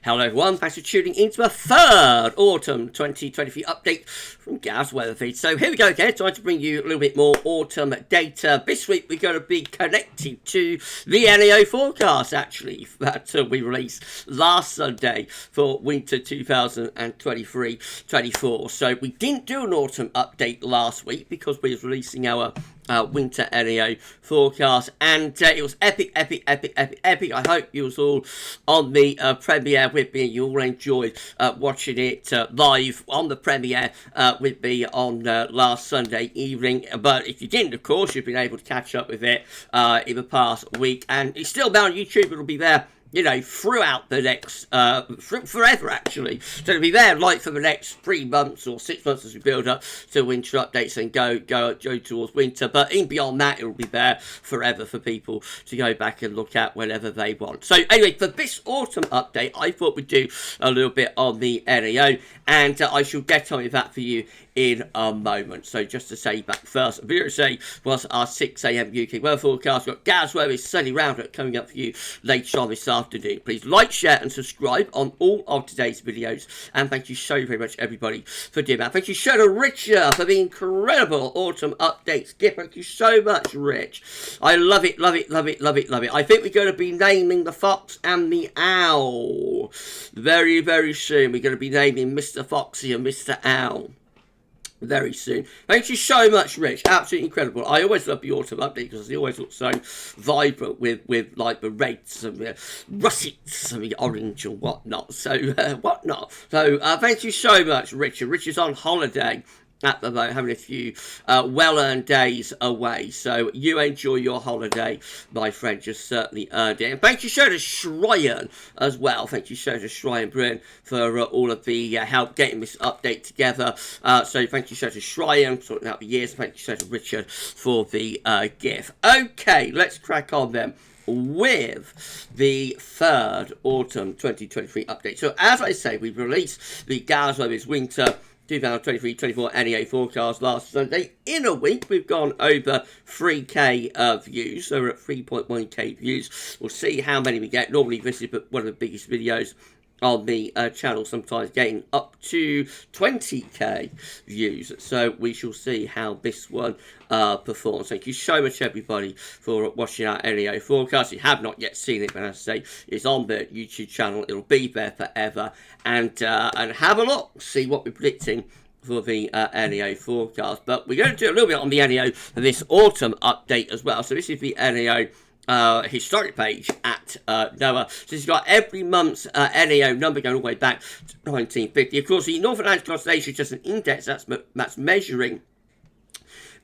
Hello everyone, thanks for tuning into a third autumn 2023 update from GavsWeatherVids. So here we go again, trying to bring you a little bit more autumn data. This week we're going to be connected to the NAO forecast actually that we released last Sunday for winter 2023-24. So we didn't do an autumn update last week because we was releasing our winter NAO forecast, and it was epic. I hope you was all on the premiere with me. You all enjoyed watching it live on the premiere with me on last Sunday evening. But if you didn't, of course, you've been able to catch up with it in the past week, and it's still down on YouTube. It'll be there, you know, throughout the next, forever actually. So it'll be there like for the next 3 months or 6 months as we build up to winter updates and go towards winter. But in beyond that, it'll be there forever for people to go back and look at whenever they want. So anyway, for this autumn update, I thought we'd do a little bit on the NAO, and I shall get on with that for you in a moment. So just to say back first, I'm going to say was our 6 a.m. UK weather forecast. We've got GavsWeatherVids sunny roundup coming up for you later on this afternoon. Please like, share and subscribe on all of today's videos, and thank you so very much everybody for doing that. Thank you so to Richard for the incredible autumn updates gift. Thank you so much, Rich. I love it. I think we're going to be naming the fox and the owl very, very soon. We're going to be naming Mr. Foxy and Mr. Owl very soon. Thank you so much, Rich. Absolutely incredible. I always love the autumn update because they always look so vibrant with like the reds and the russets and the orange and whatnot. So thank you so much, Richard. Richard's on holiday at the moment, having a few well-earned days away. So you enjoy your holiday, my friend. Just certainly earned it. And thank you so to Shryan as well. Thank you so to Shryan Bryn for all of the help getting this update together. So thank you so to Shryan for sorting out the years. Thank you so to Richard for the gift. Okay, let's crack on then with the third autumn 2023 update. So as I say, we've released the GavsWeatherVids winter 2023-24 NAO forecast last Sunday. In a week, we've gone over 3k views, so we're at 3.1k views. We'll see how many we get. Normally, this is one of the biggest videos on the channel, sometimes getting up to 20k views. So we shall see how this one performs. Thank you so much, everybody, for watching our NAO forecast. If you have not yet seen it, but as I say, it's on the YouTube channel. It'll be there forever. And have a look, see what we're predicting for the NAO forecast. But we're going to do a little bit on the NAO for this autumn update as well. So this is the NAO historic page at NOAA. So it's got every month's NAO number going all the way back to 1950. Of course, the North Atlantic Oscillation is just an index that's measuring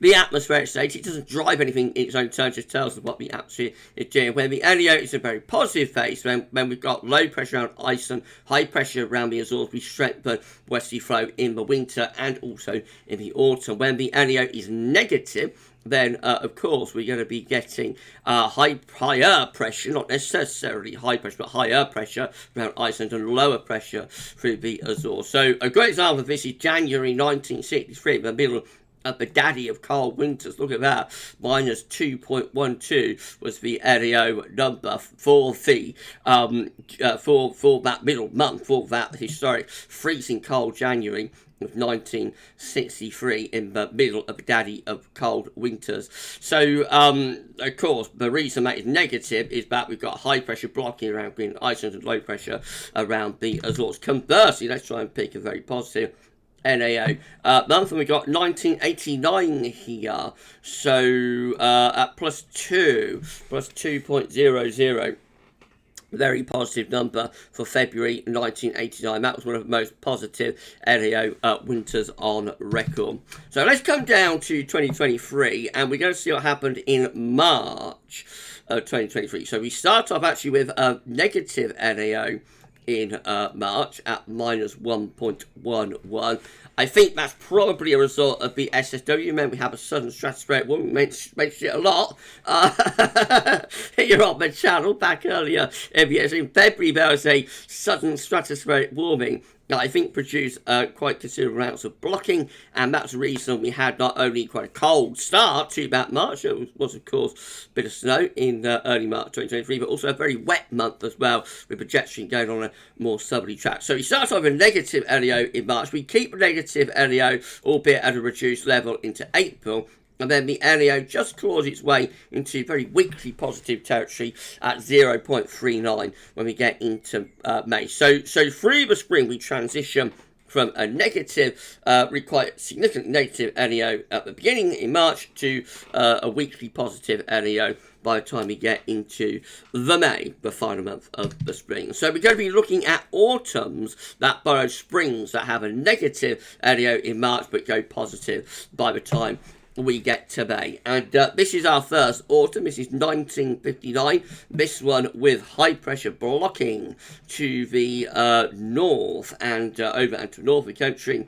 the atmospheric state. It doesn't drive anything in its own terms, just tells us what the atmosphere is doing. When the NAO is a very positive phase, when we've got low pressure around Iceland, high pressure around the Azores, we strengthen westerly flow in the winter and also in the autumn. When the NAO is negative, then of course we're going to be getting higher pressure, not necessarily high pressure, but higher pressure around Iceland and lower pressure through the Azores. So a great example of this is January 1963, the middle of the daddy of cold winters. Look at that, minus 2.12 was the NAO number for the for that middle month, for that historic freezing cold January of 1963 in the middle of the daddy of cold winters. So of course the reason that is negative is that we've got high pressure blocking around Greenland, Iceland, and low pressure around the Azores. Conversely, let's try and pick a very positive NAO month, and we got 1989 here, so at plus 2.00, very positive number for February 1989. That was one of the most positive NAO winters on record. So let's come down to 2023, and we're going to see what happened in March of 2023. So we start off actually with a negative NAO in March at minus 1.11. I think that's probably a result of the SSW. Remember, we have a sudden stratospheric warming. We mentioned it a lot here on the channel back earlier. In February, there was a sudden stratospheric warming I think produced quite considerable amounts of blocking, and that's the reason we had not only quite a cold start to about March, there was of course a bit of snow in early March 2023, but also a very wet month as well, with projection going on a more southerly track. So we start off with a negative LEO in March. We keep a negative LEO, albeit at a reduced level, into April. And then the NAO just claws its way into very weakly positive territory at 0.39 when we get into May. So through the spring, we transition from a negative, quite significant negative NAO at the beginning in March to a weekly positive NAO by the time we get into the May, the final month of the spring. So we're going to be looking at autumns that borrow springs that have a negative NAO in March but go positive by the time we get to May. And this is our first autumn. This is 1959. This one with high pressure blocking to the north and over and to north of the country.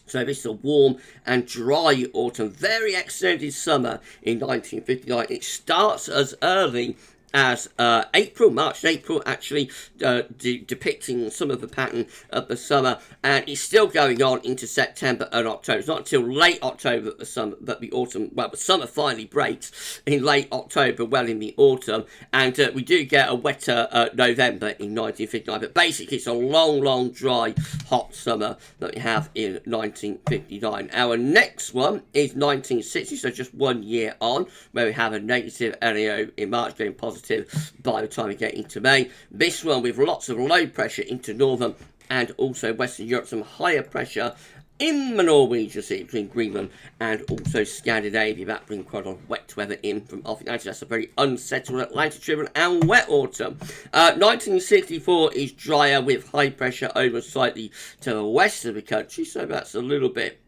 So this is a warm and dry autumn, very extended summer in 1959. It starts as early as March and April, actually depicting some of the pattern of the summer, and it's still going on into September and October. It's not until late October that the summer finally breaks in late October, well in the autumn, and we do get a wetter November in 1959. But basically, it's a long, dry, hot summer that we have in 1959. Our next one is 1960, so just 1 year on, where we have a negative NAO in March, going positive by the time we get into May. This one with lots of low pressure into northern and also Western Europe, some higher pressure in the Norwegian Sea between Greenland and also Scandinavia. That brings quite a lot of wet weather in from off the Atlantic. That's a very unsettled Atlantic-driven and wet autumn. 1964 is drier with high pressure over slightly to the west of the country, so that's a little bit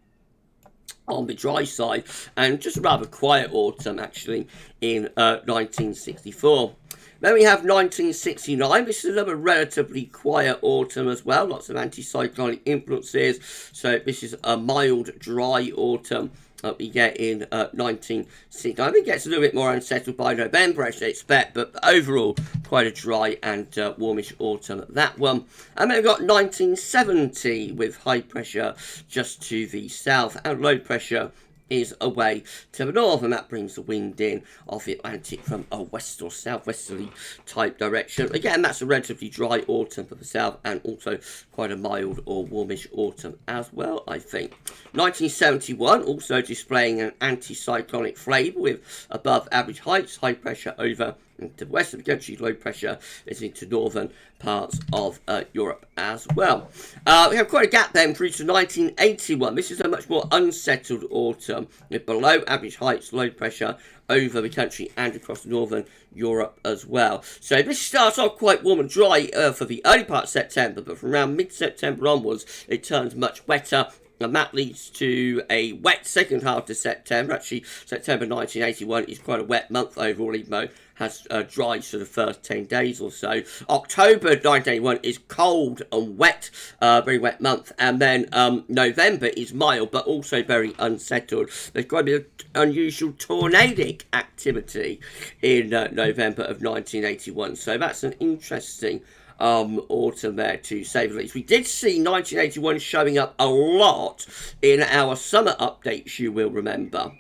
on the dry side, and just a rather quiet autumn actually in 1964. Then we have 1969. This is another relatively quiet autumn as well, lots of anticyclonic influences, so this is a mild dry autumn that we get in 1969. I think it gets a little bit more unsettled by November, I should expect, but overall quite a dry and warmish autumn, that one. And then we've got 1970 with high pressure just to the south and low pressure is away to the north, and that brings the wind in off the Atlantic from a west or southwesterly type direction. Again, that's a relatively dry autumn for the south, and also quite a mild or warmish autumn as well, I think. 1971 also displaying an anticyclonic flavour with above average heights, high pressure over to the west of the country, low pressure is into northern parts of Europe as well. We have quite a gap then through to 1981. This is a much more unsettled autumn with below average heights, low pressure over the country and across northern Europe as well. So this starts off quite warm and dry for the early part of September, but from around mid-September onwards it turns much wetter, and that leads to a wet second half of September. Actually, September 1981 is quite a wet month overall, even though it has dried for the first 10 days or so. October 1981 is cold and wet, very wet month. And then November is mild, but also very unsettled. There's quite a bit of unusual tornadic activity in November of 1981. So that's an interesting autumn there, to say the least. We did see 1981 showing up a lot in our summer updates, you will remember.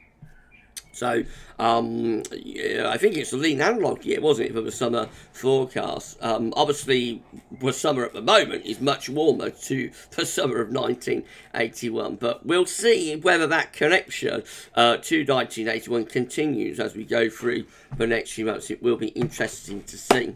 So, yeah, I think it's a lean analog year, wasn't it, for the summer forecast? Obviously, the summer at the moment is much warmer to the summer of 1981, but we'll see whether that connection to 1981 continues as we go through the next few months. It will be interesting to see.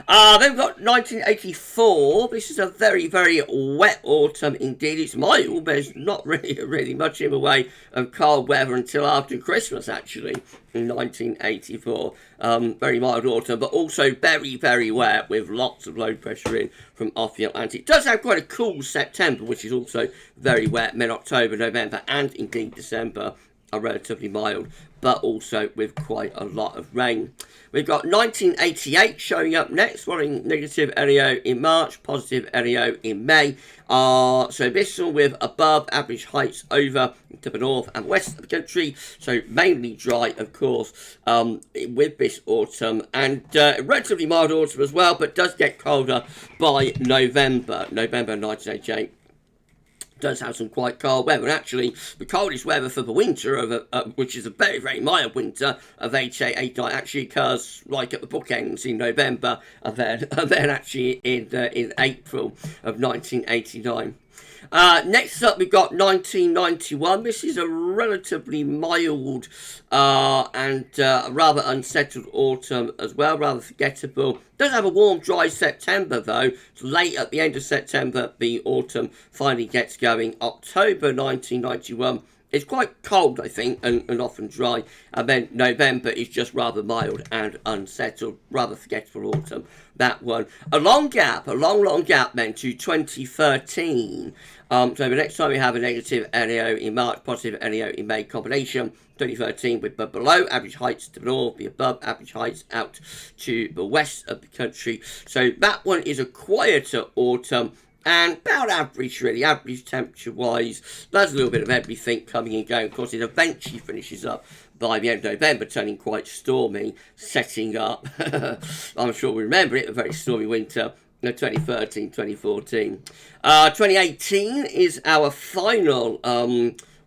Then we've got 1984. This is a very, very wet autumn indeed. It's mild, but there's not really much in the way of cold weather until after Christmas, actually, in 1984. Very mild autumn, but also very, very wet with lots of low pressure in from off the Atlantic. It does have quite a cool September, which is also very wet. Then October, November, and indeed December are relatively mild but also with quite a lot of rain. We've got 1988 showing up next, following negative NAO in March, positive NAO in May. So this one with above average heights over to the north and west of the country. So mainly dry, of course, with this autumn. And relatively mild autumn as well, but does get colder by November 1988. Does have some quite cold weather, and actually the coldest weather for the winter of which is a very, very mild winter of 88 actually occurs like at the bookends in November, and then actually in April of 1989. Next up, we've got 1991. This is a relatively mild and rather unsettled autumn as well, rather forgettable. Does have a warm, dry September, though. It's late at the end of September, the autumn finally gets going. October 1991. It's quite cold, I think, and often dry. And then November is just rather mild and unsettled, rather forgettable autumn. That one. A long gap then to 2013. So the next time we have a negative NAO in March, positive NAO in May combination, 2013 with below average heights to the north, the above average heights out to the west of the country. So that one is a quieter autumn. And about average, really, average temperature-wise. There's a little bit of everything coming and going. Of course, it eventually finishes up by the end of November, turning quite stormy, setting up, I'm sure we remember it, a very stormy winter, 2013, 2014. 2018 is our final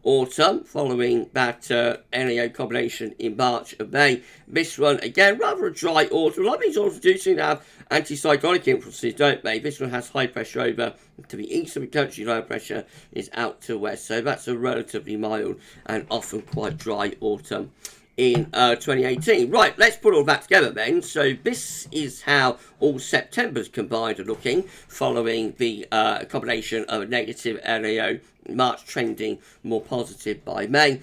autumn, following that NAO combination in March and May. This one, again, rather a dry autumn. A lot of these autumns do seem to have anticyclonic influences, don't they? This one has high pressure over to the east of the country, low pressure is out to west. So that's a relatively mild and often quite dry autumn in 2018. Right, let's put all that together then. So this is how all September's combined are looking, following the combination of a negative NAO March trending more positive by May.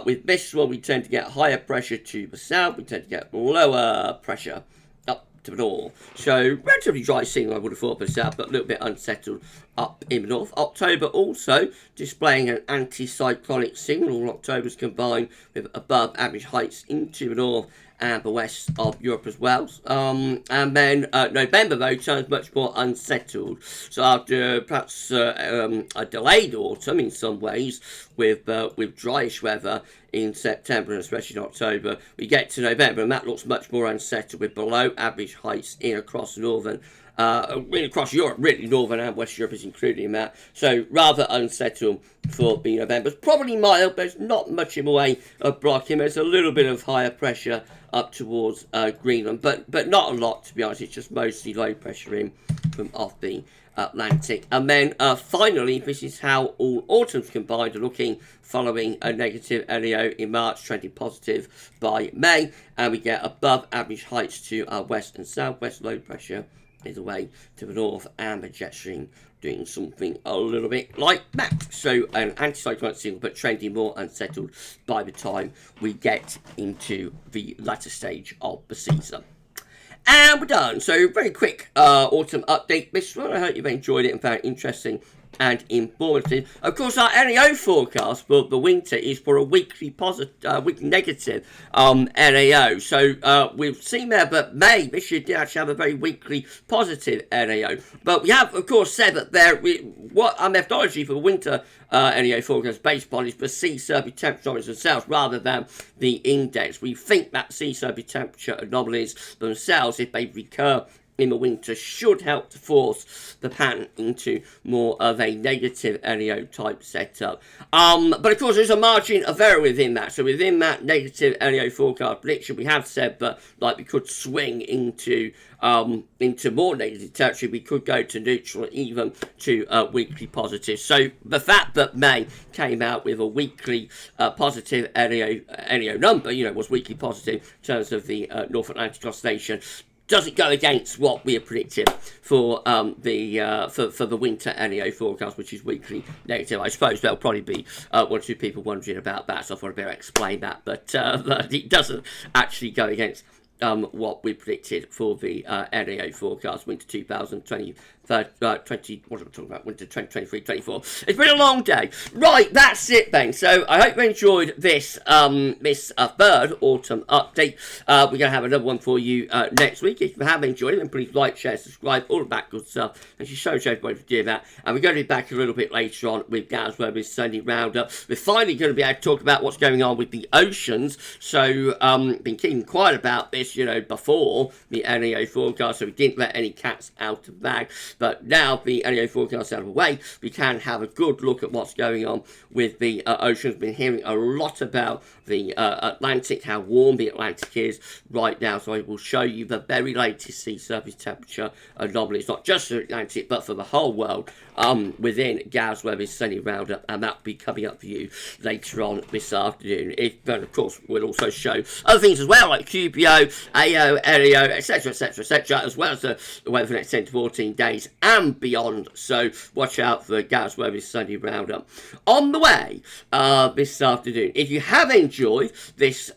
With this one, we tend to get higher pressure to the south, we tend to get lower pressure up to the north. So relatively dry scene, I would have thought, for the south, but a little bit unsettled up in the north. October also displaying an anticyclonic signal. All October's combined with above average heights into the north and the west of Europe as well. And then November, though, turns much more unsettled. So after perhaps a delayed autumn in some ways, with dryish weather in September and especially in October, we get to November, and that looks much more unsettled, with below average heights in across northern really across Europe, really Northern and West Europe is included in that. So rather unsettled for the November. It's probably mild, but there's not much in the way of blocking. There's a little bit of higher pressure up towards Greenland, but not a lot, to be honest. It's just mostly low pressure in from off the Atlantic. And then finally, this is how all autumns combined are looking, following a negative NAO in March, trending positive by May, and we get above average heights to our west and southwest. Low pressure is away to the north, and the jet stream doing something a little bit like that. So an anticyclonic signal, but trending more unsettled by the time we get into the latter stage of the season. And we're done. So very quick autumn update this one. I hope you've enjoyed it and found it interesting and informative. Of course, our NAO forecast for the winter is for a weekly weekly negative NAO. So we've seen there that May this year did actually have a very weekly positive NAO. But we have, of course, said that what our methodology for the winter NAO forecast is based upon is the sea surface temperature anomalies themselves rather than the index. We think that sea surface temperature anomalies themselves, if they recur in the winter, should help to force the pattern into more of a negative NAO type setup. But of course, there's a margin of error within that. So within that negative NAO forecast prediction, we have said that we could swing into more negative territory. We could go to neutral, even to weekly positive. So the fact that May came out with a weekly positive NAO number, was weekly positive in terms of the North Atlantic Oscillation, doesn't go against what we have predicted for the winter NAO forecast, which is weekly negative. I suppose there'll probably be one or two people wondering about that, so I thought I'd better explain that. But it doesn't actually go against what we predicted for the NAO forecast winter 2020. 20, what am I talking about? Winter 2023-24. It's been a long day. Right, that's it then. So I hope you enjoyed this third autumn update. We're going to have another one for you next week. If you have enjoyed it, then please like, share, subscribe, all of that good stuff. And show everybody to do that. And we're going to be back a little bit later on with GavsWeatherVids Sunday Roundup. We're finally going to be able to talk about what's going on with the oceans. So been keeping quiet about this, before the NAO forecast. So we didn't let any cats out of the bag. But now the NAO forecast out of the way, we can have a good look at what's going on with the oceans. Been hearing a lot about the Atlantic, how warm the Atlantic is right now. So I will show you the very latest sea surface temperature anomalies, not just for the Atlantic, but for the whole world within GavsWeatherVids Sunday Roundup. And that will be coming up for you later on this afternoon. And of course, we'll also show other things as well, like QPO, AO, NAO, etc., etc., etc., as well as the weather for the next 10 to 14 days and beyond. So watch out for GavsWeatherVids Sunday Roundup on the way this afternoon. If you have enjoyed this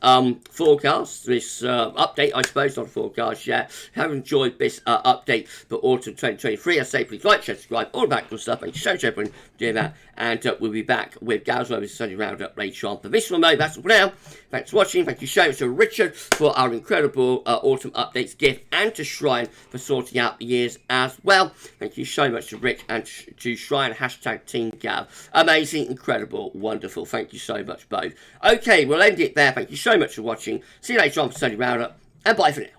forecast, this update, I suppose, not a forecast yet, have enjoyed this update for autumn 2023, I say please like, share, subscribe, all that good stuff, and show everyone doing that. And we'll be back with GavsWeatherVids Sunday Roundup later on. For this one, though, that's all for now. Thanks for watching. Thank you so much to Richard for our incredible autumn updates gift, and to Shrine for sorting out the years as well. Thank you so much to Rich and to Shrine, hashtag Team Gav. Amazing, incredible, wonderful. Thank you so much both. Okay, we'll end it there. Thank you so much for watching. See you later on for Sunday Roundup, and bye for now.